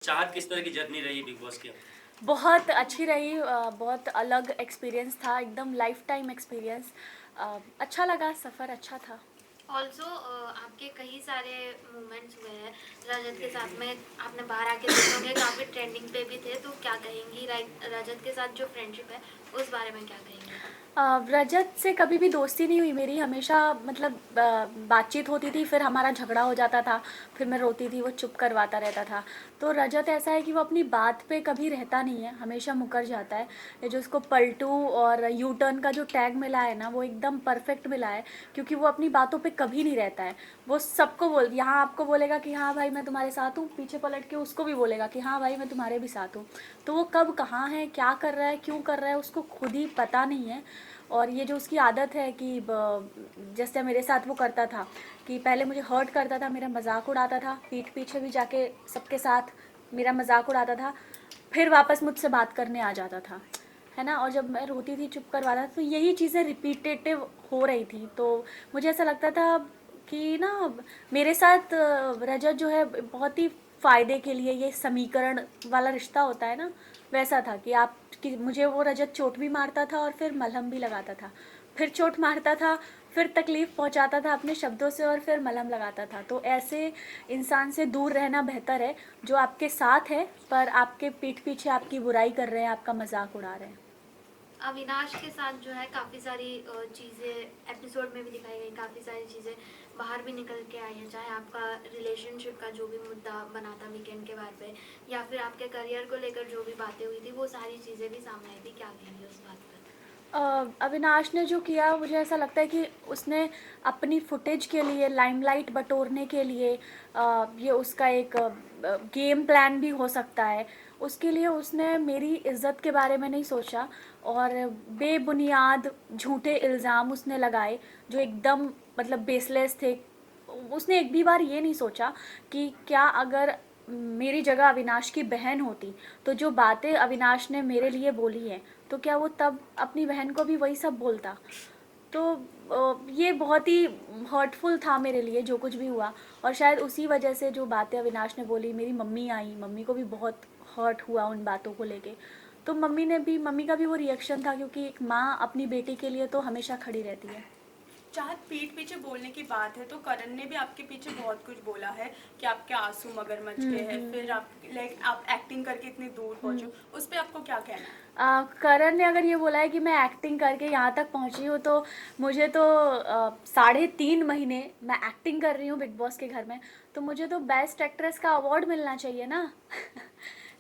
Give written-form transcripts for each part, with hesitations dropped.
चाहत किस तरह की जर्नी रही बिग बॉस की? बहुत अच्छी रही, बहुत अलग एक्सपीरियंस था, एकदम लाइफ टाइम एक्सपीरियंस। अच्छा लगा, सफ़र अच्छा था। ऑल्सो आपके कई सारे मोमेंट्स हुए हैं रजत के साथ में, आपने बाहर आके देखे होंगे, काफ़ी ट्रेंडिंग पे भी थे, तो क्या कहेंगी रजत के साथ जो फ्रेंडशिप है उस बारे में क्या कहेंगी? रजत से कभी भी दोस्ती नहीं हुई मेरी, हमेशा मतलब बातचीत होती थी, फिर हमारा झगड़ा हो जाता था, फिर मैं रोती थी, वो चुप करवाता रहता था। तो रजत ऐसा है कि वो अपनी बात पे कभी रहता नहीं है, हमेशा मुकर जाता है। ये जो उसको पलटू और यू टर्न का जो टैग मिला है ना, वो एकदम परफेक्ट मिला है, क्योंकि वो अपनी बातों पे कभी नहीं रहता है। वो सबको यहाँ आपको बोलेगा कि हाँ भाई मैं तुम्हारे साथ हूँ, पीछे पलट के उसको भी बोलेगा कि हाँ भाई मैं तुम्हारे भी साथ हूँ। तो वो कब कहाँ है, क्या कर रहा है, क्यों कर रहा है, उसको खुद ही पता नहीं है। और ये जो उसकी आदत है कि जैसे मेरे साथ वो करता था कि पहले मुझे हर्ट करता था, मेरा मजाक उड़ाता था, पीठ पीछे भी जाके सबके साथ मेरा मजाक उड़ाता था, फिर वापस मुझसे बात करने आ जाता था, है ना। और जब मैं रोती थी, चुप करवाता था, तो यही चीज़ें रिपीटेटिव हो रही थी। तो मुझे ऐसा लगता था कि ना मेरे साथ रजत जो है बहुत ही फ़ायदे के लिए, ये समीकरण वाला रिश्ता होता है ना, वैसा था कि आप कि मुझे वो रजत चोट भी मारता था और फिर मलहम भी लगाता था, फिर चोट मारता था, फिर तकलीफ़ पहुंचाता था अपने शब्दों से और फिर मलहम लगाता था। तो ऐसे इंसान से दूर रहना बेहतर है जो आपके साथ है पर आपके पीठ पीछे आपकी बुराई कर रहे हैं, आपका मजाक उड़ा रहे हैं। अविनाश के साथ जो है काफ़ी सारी चीज़ें एपिसोड में भी दिखाई गई, काफ़ी सारी चीज़ें बाहर भी निकल के आई हैं, चाहे आपका रिलेशनशिप का जो भी मुद्दा बना था वीकेंड के बार पे, या फिर आपके करियर को लेकर जो भी बातें हुई थी, वो सारी चीज़ें भी सामने आई थी। क्या कहेंगे उस बात पर? अविनाश ने जो किया, मुझे ऐसा लगता है कि उसने अपनी फुटेज के लिए, लाइमलाइट बटोरने के लिए, ये उसका एक गेम प्लान भी हो सकता है। उसके लिए उसने मेरी इज्जत के बारे में नहीं सोचा और बेबुनियाद झूठे इल्ज़ाम उसने लगाए जो एकदम मतलब बेसलेस थे। उसने एक भी बार ये नहीं सोचा कि क्या अगर मेरी जगह अविनाश की बहन होती तो जो बातें अविनाश ने मेरे लिए बोली हैं तो क्या वो तब अपनी बहन को भी वही सब बोलता। तो ये बहुत ही हर्टफुल था मेरे लिए जो कुछ भी हुआ। और शायद उसी वजह से जो बातें अविनाश ने बोली, मेरी मम्मी आई, मम्मी को भी बहुत हर्ट हुआ उन बातों को लेके। तो मम्मी का भी वो रिएक्शन था, क्योंकि एक माँ अपनी बेटी के लिए तो हमेशा खड़ी रहती है। चाहे पीठ पीछे बोलने की बात है तो करण ने भी आपके पीछे बहुत कुछ बोला है कि आपके आंसू मगरमच्छ के हैं, फिर आप लाइक आप एक्टिंग करके इतने दूर पहुंचे हो, उस पर आपको क्या कहना है? करण ने अगर ये बोला है कि मैं एक्टिंग करके यहाँ तक पहुँची हूँ, तो मुझे तो 3.5 महीने मैं एक्टिंग कर रही हूँ बिग बॉस के घर में, तो मुझे तो बेस्ट एक्ट्रेस का अवार्ड मिलना चाहिए ना।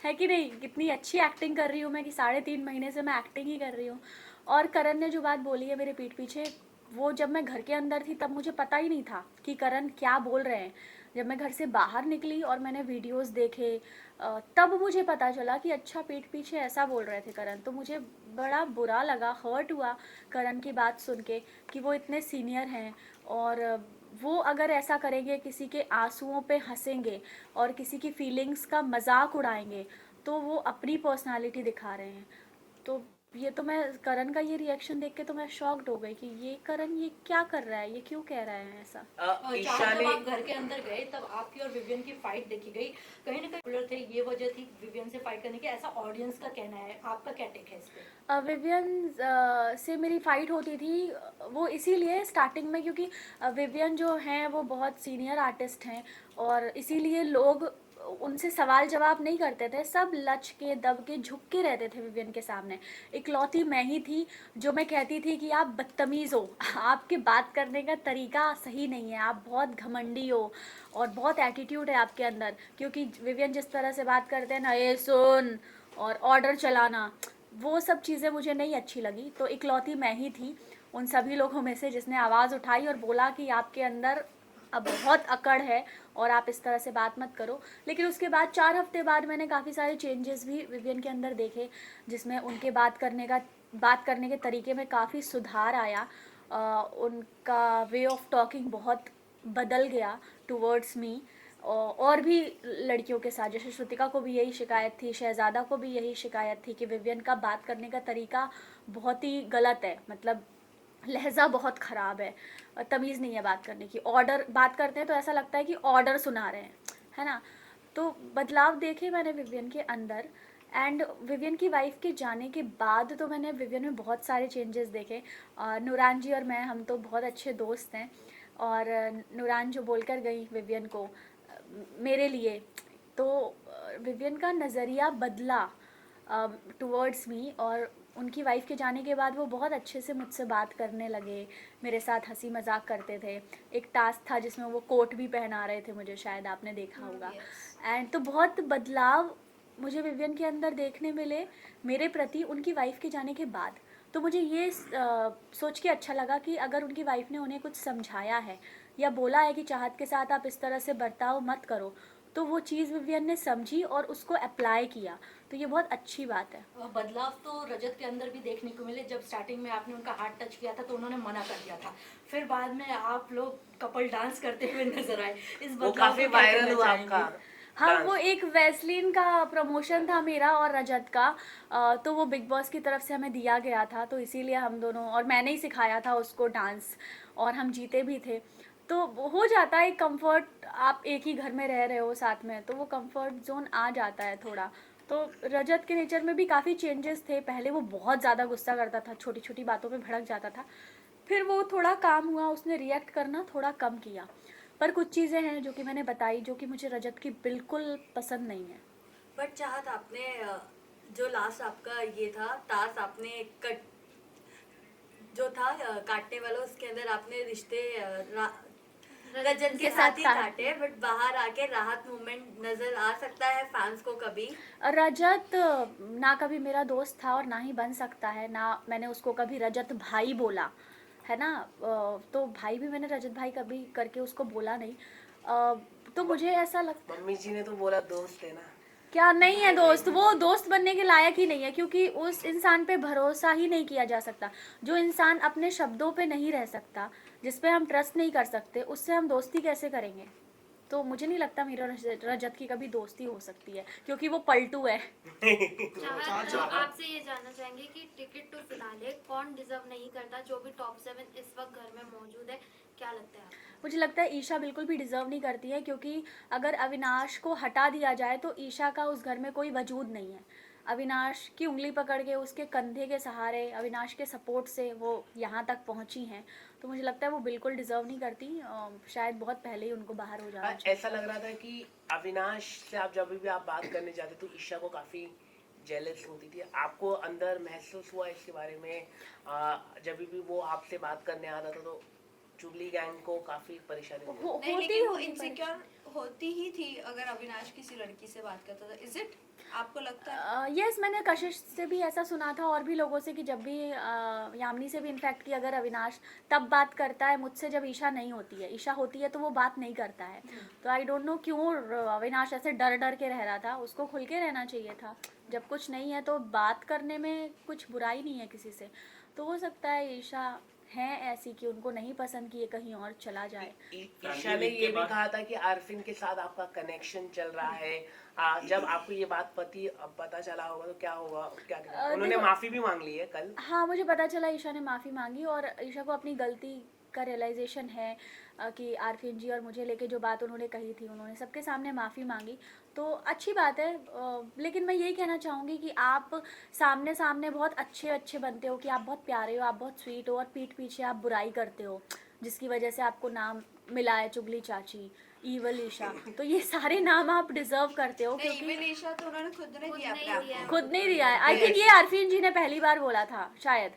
है कि नहीं, कितनी अच्छी एक्टिंग कर रही हूँ मैं कि 3.5 महीने से मैं एक्टिंग ही कर रही हूँ। और करण ने जो बात बोली है मेरे पीठ पीछे, वो जब मैं घर के अंदर थी तब मुझे पता ही नहीं था कि करण क्या बोल रहे हैं। जब मैं घर से बाहर निकली और मैंने वीडियोस देखे, तब मुझे पता चला कि अच्छा पीठ पीछे ऐसा बोल रहे थे करण। तो मुझे बड़ा बुरा लगा, हर्ट हुआ करण की बात सुन के कि वो इतने सीनियर हैं और वो अगर ऐसा करेंगे, किसी के आंसुओं पे हंसेंगे और किसी की फीलिंग्स का मजाक उड़ाएंगे, तो वो अपनी पर्सनालिटी दिखा रहे हैं। तो ये तो मैं करण का ये रिएक्शन देख के तो मैं शॉक्ड हो गई कि ये करण ये क्या कर रहा है, ये क्यों कह रहा है ऐसा। चार जब आप घर के अंदर गए तब आपकी और विवियन की फाइट देखी गई, कहीं ना कहीं थे, ये वजह थी विवियन से फाइट करने की, ऐसा ऑडियंस का कहना है, आपका क्या टेक है इस पे? विवियन से मेरी फ़ाइट होती थी, वो इसीलिए स्टार्टिंग में क्योंकि विवियन जो हैं वो बहुत सीनियर आर्टिस्ट हैं और इसीलिए लोग उनसे सवाल जवाब नहीं करते थे, सब लच के दब के झुक के रहते थे विवियन के सामने। इकलौती मैं ही थी जो मैं कहती थी कि आप बदतमीज़ हो, आपके बात करने का तरीका सही नहीं है, आप बहुत घमंडी हो और बहुत एटीट्यूड है आपके अंदर। क्योंकि विवियन जिस तरह से बात करते हैं ना, ये सुन और ऑर्डर चलाना, वो सब चीज़ें मुझे नहीं अच्छी लगी। तो इकलौती मैं ही थी उन सभी लोगों में से जिसने आवाज़ उठाई और बोला कि आपके अंदर अब बहुत अकड़ है और आप इस तरह से बात मत करो। लेकिन उसके बाद 4 हफ्ते बाद मैंने काफ़ी सारे चेंजेस भी विवियन के अंदर देखे, जिसमें उनके बात करने के तरीके में काफ़ी सुधार आया। उनका वे ऑफ टॉकिंग बहुत बदल गया टूवर्ड्स मी। और भी लड़कियों के साथ, जैसे श्रुतिका को भी यही शिकायत थी, शहज़ादा को भी यही शिकायत थी कि विवियन का बात करने का तरीका बहुत ही गलत है, मतलब लहजा बहुत ख़राब है, तमीज़ नहीं है बात करने की। ऑर्डर बात करते हैं तो ऐसा लगता है कि ऑर्डर सुना रहे हैं, है ना। तो बदलाव देखे मैंने विवियन के अंदर। एंड विवियन की वाइफ के जाने के बाद तो मैंने विवियन में बहुत सारे चेंजेस देखे। नूरान जी और मैं, हम तो बहुत अच्छे दोस्त हैं, और नूरान जो बोलकर गई विवियन को मेरे लिए, तो विवियन का नज़रिया बदला टुवर्ड्स मी। और उनकी वाइफ के जाने के बाद वो बहुत अच्छे से मुझसे बात करने लगे, मेरे साथ हंसी मजाक करते थे। एक टास्क था जिसमें वो कोट भी पहना रहे थे मुझे, शायद आपने देखा होगा। एंड तो बहुत बदलाव मुझे विवियन के अंदर देखने मिले मेरे प्रति उनकी वाइफ के जाने के बाद। तो मुझे ये सोच के अच्छा लगा कि अगर उनकी वाइफ ने उन्हें कुछ समझाया है या बोला है कि चाहत के साथ आप इस तरह से बर्ताव मत करो, तो वो चीज़ विवियन ने समझी और उसको अप्लाई किया, तो ये बहुत अच्छी बात है। और बदलाव तो रजत के अंदर भी देखने को मिले। जब स्टार्टिंग में आपने उनका हाथ टच किया था तो उन्होंने मना कर दिया था, फिर बाद में आप लोग कपल डांस करते हुए नजर आए। इस वो बदलाव काफी को क्या वायरल कहना हुआ चाहेंगे? आपका हाँ, डांस। वो एक वैसलीन का प्रमोशन था मेरा और रजत का। तो वो बिग बॉस की तरफ से हमें दिया गया था, तो इसीलिए हम दोनों, और मैंने ही सिखाया था उसको डांस, और हम जीते भी थे। तो वो हो जाता है एक कंफर्ट, आप एक ही घर में रह रहे हो साथ में, तो वो कंफर्ट जोन आ जाता है थोड़ा। तो रजत के नेचर में भी काफ़ी चेंजेस थे। पहले वो बहुत ज़्यादा गुस्सा करता था, छोटी छोटी बातों पे भड़क जाता था। फिर वो थोड़ा काम हुआ, उसने रिएक्ट करना थोड़ा कम किया। पर कुछ चीज़ें हैं जो कि मैंने बताई जो कि मुझे रजत की बिल्कुल पसंद नहीं है। बट चाहत आपने जो लास्ट आपका ये था टास्क, आपने कट जो था काटने वाला, उसके अंदर आपने रिश्ते रजत के साथ ही काटे, बट बाहर आके राहत मूवमेंट नजर आ सकता है फैंस को कभी? रजत ना कभी मेरा दोस्त था और ना ही बन सकता है, ना मैंने उसको कभी रजत भाई बोला है ना। तो भाई भी मैंने रजत भाई कभी करके उसको बोला नहीं। तो मुझे ऐसा लगता, मम्मी जी ने तो बोला दोस्त है ना। क्या नहीं है दोस्त, वो दोस्त बनने के लायक ही नहीं है, क्योंकि उस इंसान पे भरोसा ही नहीं किया जा सकता। जो इंसान अपने शब्दों पे नहीं रह सकता, जिस पे हम ट्रस्ट नहीं कर सकते, उससे हम दोस्ती कैसे करेंगे? तो मुझे नहीं लगता मेरा रजत की कभी दोस्ती हो सकती है, क्योंकि वो पलटू है। चाहत, आपसे ये जानना चाहेंगे कि टिकट टू फिनाले कौन डिजर्व नहीं करता, जो भी टॉप 7 इस वक्त घर में मौजूद है, क्या लगता है आपको? मुझे लगता है ईशा बिल्कुल भी डिजर्व नहीं करती है, क्योंकि अगर अविनाश को हटा दिया जाए तो ईशा का उस घर में कोई वजूद नहीं है। अविनाश की उंगली पकड़ के, उसके कंधे के सहारे, अविनाश के सपोर्ट से वो यहाँ तक पहुँची हैं। तो मुझे लगता है वो बिल्कुल डिजर्व नहीं करती। शायद बहुत पहले ही उनको बाहर हो जाना चाहिए। ऐसा लग रहा था कि अविनाश से आप जब भी आप बात करने जाते तो ईशा को काफी जेलस होती थी। आपको अंदर महसूस हुआ इसके बारे में? जब भी वो आपसे बात करने आता था तो चुगली गैंग को काफी परेशानी हुई। नहीं, होती लेकिन वो होगी इनसिक्योर होती ही थी अगर अविनाश किसी लड़की से बात करता था। इज इट, आपको लगता है? यस, मैंने कशिश से भी ऐसा सुना था और भी लोगों से, कि जब भी यामिनी से भी इनफैक्ट, कि अगर अविनाश तब बात करता है मुझसे जब ईशा नहीं होती है, ईशा होती है तो वो बात नहीं करता है। तो आई डोंट नो क्यों अविनाश ऐसे डर डर के रह रहा था। उसको खुल के रहना चाहिए था। जब कुछ नहीं है तो बात करने में कुछ बुराई नहीं है किसी से। तो हो सकता है ईशा हैं ऐसी कि उनको नहीं पसंद कि ये कहीं और चला जाए। ईशा ने ये भी कहा था कि आरफिन के साथ आपका कनेक्शन चल रहा है। जब आपको ये बात पता चला होगा तो क्या होगा, क्या उन्होंने माफी भी मांग ली है कल? हाँ, मुझे पता चला ईशा ने माफ़ी मांगी, और ईशा को अपनी गलती का रियलाइजेशन है कि आरफिन जी और मुझे लेके जो बात उन्होंने कही थी, उन्होंने सबके सामने माफ़ी मांगी, तो अच्छी बात है। लेकिन मैं यही कहना चाहूँगी कि आप सामने सामने बहुत अच्छे बनते हो, कि आप बहुत प्यारे हो, आप बहुत स्वीट हो, और पीठ पीछे आप बुराई करते हो, जिसकी वजह से आपको नाम मिला है चुगली चाची, ईवल ईशा। तो ये सारे नाम आप डिजर्व करते हो, नहीं, क्योंकि इवन ईशा तो उन्होंने खुद ने दिया अपने आप को। खुद नहीं दिया है। आई थिंक ये आरफिन जी ने पहली बार बोला था शायद।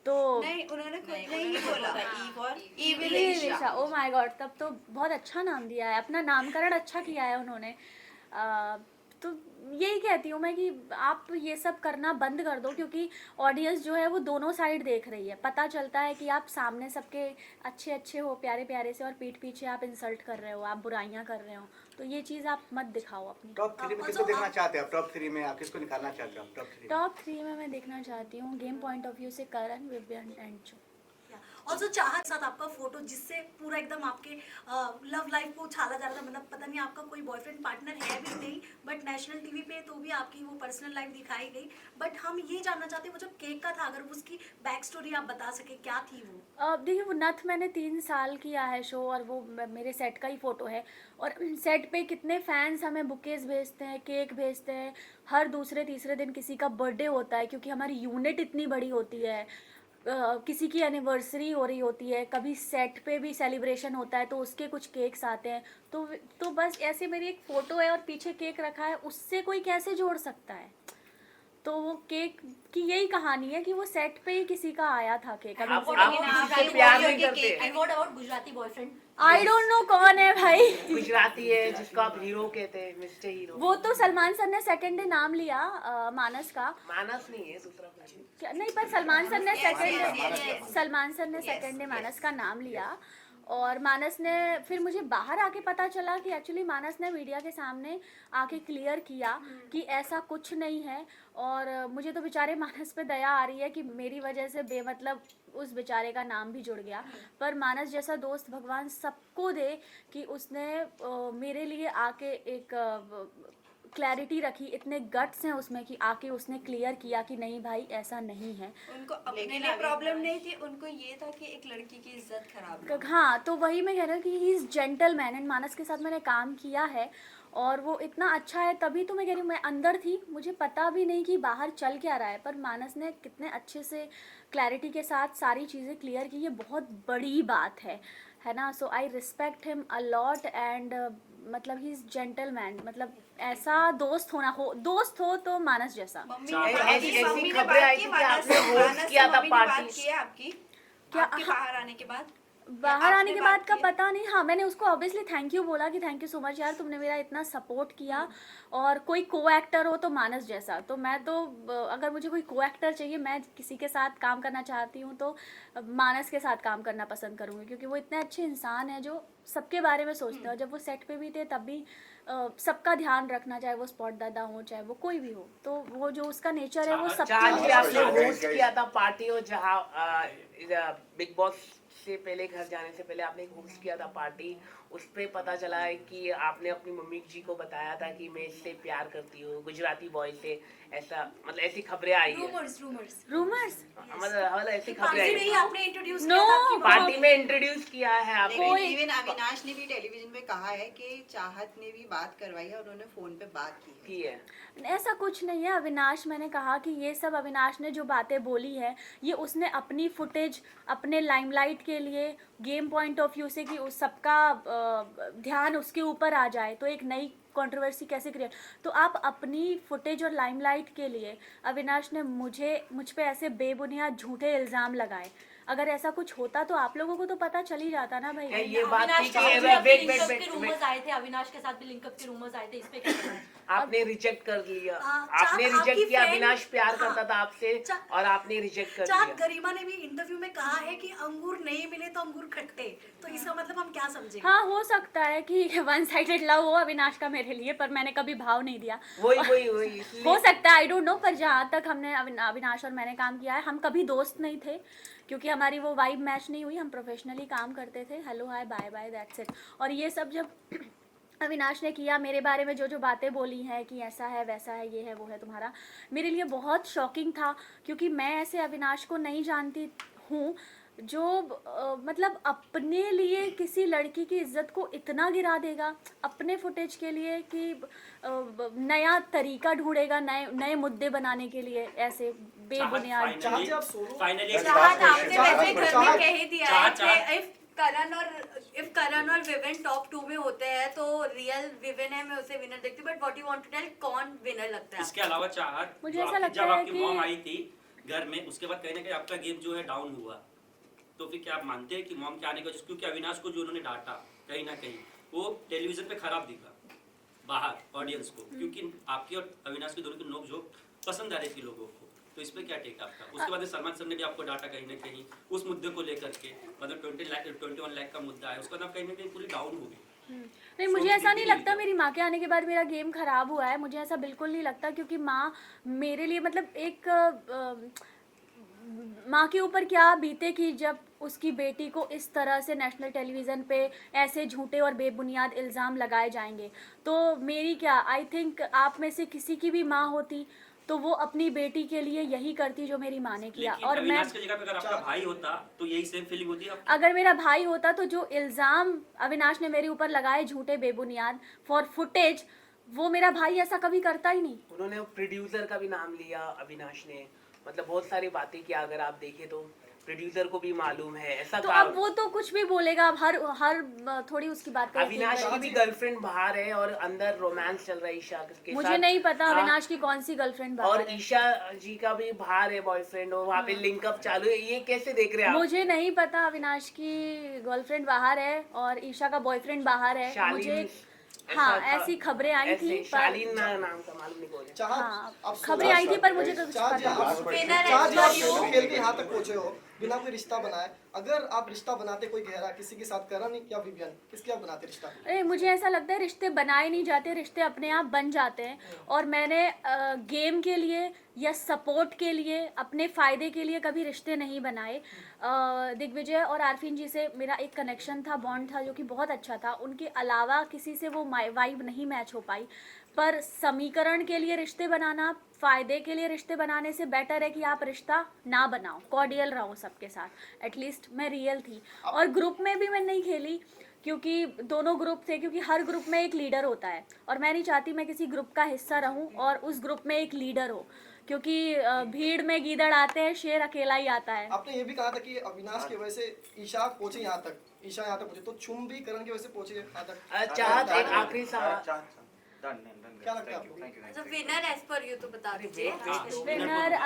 तो नहीं, उन्होंने खुद ने ही बोला evil Isha, Isha. Oh my god, तब तो बहुत अच्छा नाम दिया है, अपना नामकरण अच्छा किया है उन्होंने। तो यही कहती हूँ मैं कि आप ये सब करना बंद कर दो, क्योंकि ऑडियंस जो है वो दोनों साइड देख रही है। पता चलता है कि आप सामने सबके अच्छे हो, प्यारे से, और पीठ पीछे आप इंसल्ट कर रहे हो, आप बुराइयां कर रहे हो। तो ये चीज़ आप मत दिखाओ अपनी। टॉप 3 में किसको देखना चाहते हैं आप? टॉप 3 में आप किसको निकालना चाहते हो? टॉप 3 टॉप 3 में मैं देखना चाहती हूँ गेम पॉइंट ऑफ व्यू से करण, विवियन एंड जो। और जो चाहत साथ आपका फोटो जिससे पूरा एकदम आपके लव लाइफ को उछाला जा रहा था, मतलब पता नहीं आपका कोई बॉयफ्रेंड पार्टनर है भी नहीं, बट नेशनल टीवी पे तो भी आपकी वो पर्सनल लाइफ दिखाई गई। बट हम ये जानना चाहते हैं वो जो केक का था, अगर उसकी बैक स्टोरी आप बता सके, क्या थी वो? देखिए वो नथ मैंने 3 साल किया है शो, और वो मेरे सेट का ही फ़ोटो है। और सेट पे कितने फैंस हमें बुकेज भेजते हैं, केक भेजते हैं, हर दूसरे तीसरे दिन किसी का बर्थडे होता है क्योंकि हमारी यूनिट इतनी बड़ी होती है। किसी की एनिवर्सरी हो रही होती है, कभी सेट पे भी सेलिब्रेशन होता है तो उसके कुछ केक्स आते हैं। तो बस ऐसे मेरी एक फ़ोटो है और पीछे केक रखा है, उससे कोई कैसे जोड़ सकता है? तो वो केक की यही कहानी है कि वो सेट पे ही किसी का आया था केक। आप किसी से प्यार नहीं करते? And what about Gujarati boyfriend? I don't know कौन है भाई। गुजराती है जिसको आप हीरो कहते हैं, मिस्टर हीरो। वो तो सलमान सर ने सेकंड डे नाम लिया मानस का। मानस नहीं है, दूसरा person। क्या नहीं, पर सलमान सर ने सेकंड डे मानस का नाम लिया। और मानस ने फिर मुझे बाहर आके पता चला कि एक्चुअली मानस ने मीडिया के सामने आके क्लियर किया कि ऐसा कुछ नहीं है। और मुझे तो बेचारे मानस पे दया आ रही है कि मेरी वजह से बेमतलब उस बेचारे का नाम भी जुड़ गया। पर मानस जैसा दोस्त भगवान सबको दे कि उसने मेरे लिए आके एक क्लैरिटी रखी, इतने गट्स हैं उसमें कि आके उसने क्लियर किया कि नहीं भाई ऐसा नहीं है। उनको अपने लिए प्रॉब्लम नहीं थी, उनको ये था कि एक लड़की की इज्जत खराब ना हो। हाँ, तो वही मैं कह रही हूँ कि ही इज़ जेंटलमैन। एंड मानस के साथ मैंने काम किया है और वो इतना अच्छा है, तभी तो मैं कह रही हूँ मैं अंदर थी, मुझे पता भी नहीं कि बाहर चल क्या रहा है, पर मानस ने कितने अच्छे से क्लैरिटी के साथ सारी चीज़ें क्लियर की। ये बहुत बड़ी बात है ना। So I respect him a lot and मतलब ही इज़ जेंटलमैन। मतलब ऐसा दोस्त हो तो मानस जैसा। ऐसी खबरें आई थी कि आपने होस्ट किया था पार्टी। आपकी क्या? आपके बाहर आने के बाद बाहर आने आपने के बात बाद का की? पता नहीं। हाँ, मैंने उसको ऑब्वियसली थैंक यू बोला कि थैंक यू सो मच यार, तुमने मेरा इतना सपोर्ट किया। और कोई को एक्टर हो तो मानस जैसा। तो मैं तो अगर मुझे कोई को एक्टर चाहिए, मैं किसी के साथ काम करना चाहती हूँ तो मानस के साथ काम करना पसंद करूँगी, क्योंकि वो इतने अच्छे इंसान हैं जो सबके बारे में सोचते हैं। और जब वो सेट पे भी थे तब भी सबका ध्यान रखना, चाहे वो स्पॉट दादा हो चाहे वो कोई भी हो, तो वो जो उसका नेचर है वो जहाँ सबके आपने होस्ट किया था पार्टी, और जहाँ बिग बॉस से पहले, घर जाने से पहले आपने एक होस्ट किया था पार्टी, उस पे पता चला है कि आपने अपनी मम्मी जी को बताया था कि मैं इससे प्यार करती हूँ, गुजराती बॉय से। ऐसा मतलब ऐसी खबरें आई है। रूमर्स मतलब ऐसी खबरें आई पार्टी में ही है। आपने इंट्रोड्यूस No, किया था आपकी पार्टी में इंट्रोड्यूस किया है आपने। इवन अविनाश ने भी टेलीविजन पे कहा है कि चाहत ने भी बात करवाई है और उन्होंने फोन पे बात की है। ऐसा कुछ नहीं है अविनाश। मैंने कहा कि ये सब अविनाश ने जो बातें बोली है, ये उसने अपनी फुटेज, अपने लाइमलाइट के लिए, गेम पॉइंट ऑफ व्यू से कि उस सबका ध्यान उसके ऊपर आ जाए तो एक नई कंट्रोवर्सी कैसे क्रिएट। तो आप अपनी फुटेज और लाइमलाइट के लिए अविनाश ने मुझ पे ऐसे बेबुनियाद झूठे इल्ज़ाम लगाए। अगर ऐसा कुछ होता तो आप लोगों को तो पता चल ही जाता ना भाई। ये बात अविनाश थी के साथ कि भी लिंकअप के रूमर्स आए थे, अविनाश के साथ भी लिंकअप के रूमर्स आए थे, इस पे क्या कहना है? आपने रिजेक्ट कर लिया। चाँद आपने आपकी रिजेक्ट किया। friend- अविनाश प्यार हाँ। करता था आपसे चाँद- और आपने रिजेक्ट कर चाँद दिया। गरिमा ने भी इंटरव्यू में कहा है कि अंगूर नहीं मिले तो अंगूर खट्टे, तो इसका मतलब हम क्या समझें? हाँ, हो सकता है कि वन साइडेड लव हो अविनाश का मेरे लिए, पर मैंने कभी भाव नहीं दिया। वही हो सकता है, आई डोंट नो। पर जहाँ तक हमने अविनाश और मैंने काम किया है, हम कभी दोस्त नहीं थे क्योंकि हमारी वो वाइब मैच नहीं हुई। हम प्रोफेशनली काम करते थे, hello hi bye bye that's it. और ये सब जब अविनाश ने किया, मेरे बारे में जो बातें बोली हैं कि ऐसा है वैसा है, ये है वो है तुम्हारा, मेरे लिए बहुत शॉकिंग था क्योंकि मैं ऐसे अविनाश को नहीं जानती हूँ जो मतलब अपने लिए किसी लड़की की इज्जत को इतना गिरा देगा अपने फुटेज के लिए कि नया तरीका ढूंढेगा नए मुद्दे बनाने के लिए, ऐसे बेबुनियाद। फाइनली चाहत आपने वैसे घर में कह ही दिया है चाहत- कि इफ करण और विवेन टॉप 2 में होते हैं तो रियल विवेन है, मैं उसे विनर देखती हूँ। But what you want to tell, कौन विनर लगता है? इसके अलावा चाहत, मुझे जो ऐसा आपकी- लगता जब है आपकी कि- मॉम आई थी घर में, उसके बाद कहीं ना कहीं आपका गेम जो है डाउन हुआ। तो फिर क्या आप मानते हैं कि मॉम के आने के वजह, क्योंकि अविनाश को जो उन्होंने डांटा कहीं ना कहीं वो टेलीविजन पे खराब दिखा बाहर ऑडियंस को, क्योंकि आपकी और अविनाश की दोनों की नोक झोंक पसंद आ रही थी लोगों को। तो इस पे क्या टेक है आपका? उसके बाद सलमान सर ने भी आपको डाटा कहीं ना कहीं उस मुद्दे को लेकर के, मतलब 21 लाख का मुद्दा है, उसका नाम कहीं ना कहीं पूरी डाउन हो गई। नहीं, मुझे ऐसा नहीं लगता मेरी माँ के आने के बाद मेरा गेम खराब हुआ है। मुझे ऐसा बिल्कुल नहीं लगता क्योंकि माँ मेरे लिए मतलब एक माँ के ऊपर क्या बीते कि जब उसकी बेटी को इस तरह से नेशनल टेलीविज़न पे ऐसे झूठे और बेबुनियाद इल्ज़ाम लगाए जाएंगे। तो मेरी क्या, आई थिंक आप में से किसी की भी माँ होती तो वो अपनी बेटी के लिए यही करती जो मेरी माँ ने किया। लेकिन और मैं, अविनाश की जगह पे अगर आपका भाई होता तो यही सेम फीलिंग होती है अगर मेरा भाई होता तो जो इल्ज़ाम अविनाश ने मेरे ऊपर लगाए झूठे बेबुनियाद फॉर फुटेज, वो मेरा भाई ऐसा कभी करता ही नहीं। उन्होंने प्रोड्यूसर का भी नाम लिया अविनाश ने, मतलब बहुत सारी बातें किया, अगर आप देखें तो प्रोड्यूसर को भी मालूम है ऐसा तो कहा। अब वो तो कुछ भी बोलेगा, अब हर थोड़ी उसकी बात पे यकीन अविनाश की करें। भी गर्लफ्रेंड बाहर है और अंदर रोमांस चल रहा है ईशा के मुझे साथ। नहीं पता हाँ, अविनाश की कौन सी गर्लफ्रेंड और बाहर है। ईशा जी का भी बाहर है बॉयफ्रेंड और वहाँ पे लिंकअप चालू है, ये कैसे देख रहे हैं आप? मुझे नहीं पता अविनाश की गर्लफ्रेंड बाहर है और ईशा का बॉयफ्रेंड बाहर है। शालीन, मुझे ऐसा हाँ था, ऐसी खबरें आई ऐसे थी पर शालीन नाम का मालूम नहीं कौन है। हाँ खबरें आई थी पर मुझे तो कुछ पता नहीं। खेल के यहाँ तक पहुंचे हो बिना कोई रिश्ता बनाए, अगर आप रिश्ता बनाते कोई गहरा किसी के साथ, करण या विवियन, किसके आप बनाते रिश्ता? अरे मुझे ऐसा लगता है रिश्ते बनाए नहीं जाते, रिश्ते अपने आप बन जाते हैं। और मैंने गेम के लिए या सपोर्ट के लिए, अपने फ़ायदे के लिए कभी रिश्ते नहीं बनाए। दिग्विजय और आरफीन जी से मेरा एक कनेक्शन था, बॉन्ड था जो कि बहुत अच्छा था, उनके अलावा किसी से वो वाइब नहीं मैच हो पाई। पर समीकरण के लिए रिश्ते बनाना, फ़ायदे के लिए रिश्ते बनाने से बेटर है कि आप रिश्ता ना बनाओ, कॉर्डियल रहो सबके साथ। एटलीस्ट मैं रियल थी। और ग्रुप में भी मैं नहीं खेली क्योंकि दोनों ग्रुप थे, क्योंकि हर ग्रुप में एक लीडर होता है और मैं नहीं चाहती मैं किसी ग्रुप का हिस्सा रहूं और उस ग्रुप में एक लीडर हो, क्योंकि भीड़ में गीदड़ आते हैं, शेर अकेला ही आता है। आपने ये भी कहा था कि अविनाश की वजह से ईशा पहुंचे यहाँ तक, ईशा यहाँ तक पहुंचे, तो चुम भी करण की वजह से पहुंचे यहाँ तक। चाहत एक आखिरी सवाल, क्या लगता है आपको? विनर एज पर यू तो बता दीजिए। विनर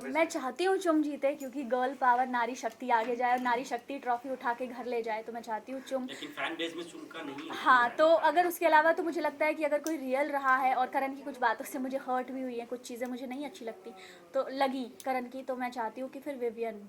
मैं चाहती हूँ चुम जीते, क्योंकि गर्ल पावर, नारी शक्ति आगे जाए और नारी शक्ति ट्रॉफी उठा के घर ले जाए, तो मैं चाहती हूँ चुम। लेकिन फैन बेस में चुम का नहीं है। हाँ, तो अगर उसके अलावा तो मुझे लगता है कि अगर कोई रियल रहा है, और करण की कुछ बातों से मुझे हर्ट भी हुई है, कुछ चीज़ें मुझे नहीं अच्छी लगती तो लगी करण की, तो मैं चाहती हूँ कि फिर विवियन